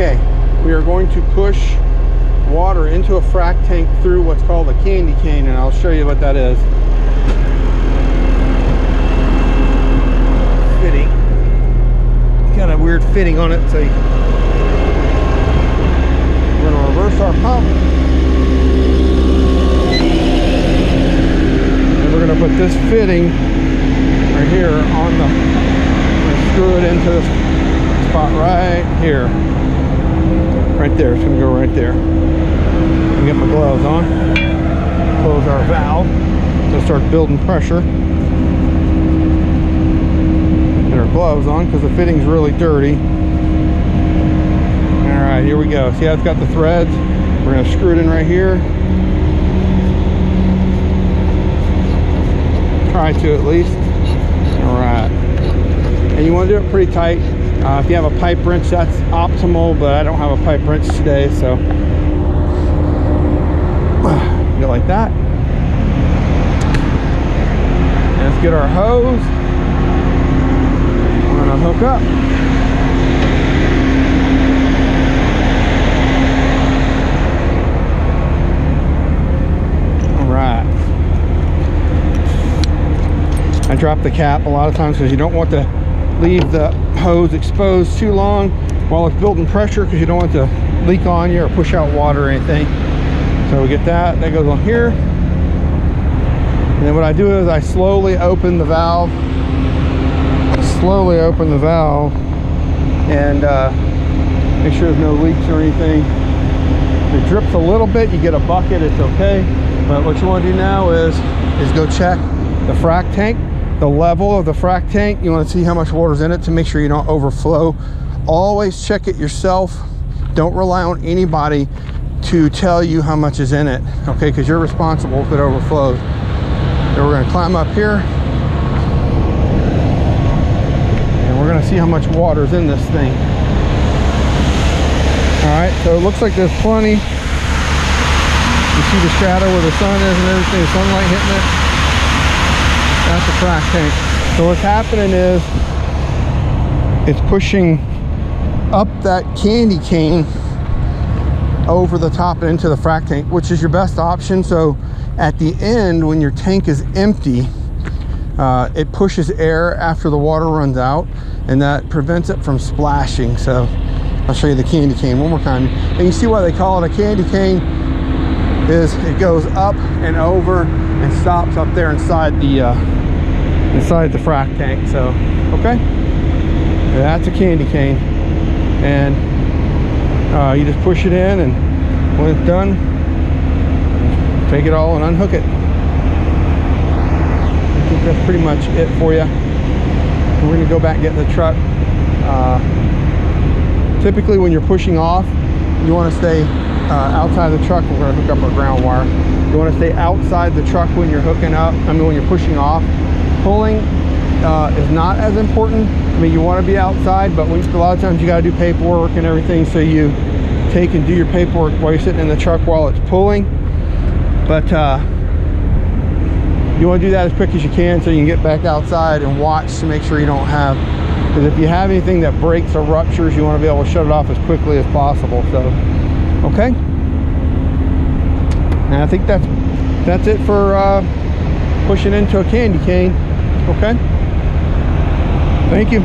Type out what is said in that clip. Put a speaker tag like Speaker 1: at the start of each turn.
Speaker 1: Okay, we are going to push water into a frac tank through what's called a candy cane, and I'll show you what that is. Fitting. It's got a weird fitting on it, so we're going to reverse our pump. And we're going to put this fitting right here on the, we're going to screw it into this spot right here. Right there, it's going to go right there. Get my gloves on, close our valve to start building pressure. Get our gloves on because the fitting's really dirty. All right, here we go. See how it's got the threads? We're going to screw it in right here. Try to at least. All right. And you want to do it pretty tight. If you have a pipe wrench, that's optimal, but I don't have a pipe wrench today, so go like that. And let's get our hose. We're gonna hook up. All right. I drop the cap a lot of times because you don't want to leave the hose exposed too long while it's building pressure, because you don't want to leak on you or push out water or anything. So we get that goes on here. And then what I do is I slowly open the valve. And make sure there's no leaks or anything. If it drips a little bit, you get a bucket, it's okay. But what you want to do now is go check the frac tank, the level of the frac tank. You want to see how much water's in it to make sure you don't overflow. Always check it yourself. Don't rely on anybody to tell you how much is in it, okay? Because you're responsible if it overflows. Then we're going to climb up here, and we're going to see how much water is in this thing. All right, so it looks like there's plenty. You see the shadow where the sun is and everything, the sunlight hitting it. That's the frac tank. So what's happening is it's pushing up that candy cane over the top and into the frac tank, which is your best option. So at the end, when your tank is empty, it pushes air after the water runs out, and that prevents it from splashing. So I'll show you the candy cane one more time, and you see why they call it a candy cane is it goes up and over and stops up there inside the frac tank. So okay, that's a candy cane. And you just push it in, and when it's done, take it all and unhook it. I think that's pretty much it for you. We're going to go back and get in the truck. Typically when you're pushing off, you want to stay outside the truck. We're going to hook up our ground wire. You want to stay outside the truck when you're hooking up. when you're pushing off. Pulling is not as important. You want to be outside, but a lot of times you got to do paperwork and everything, so you take and do your paperwork while you're sitting in the truck while it's pulling. But you want to do that as quick as you can so you can get back outside and watch to make sure you don't have, because if you have anything that breaks or ruptures, you want to be able to shut it off as quickly as possible. So okay, and I think that's it for pushing into a candy cane. Okay, thank you.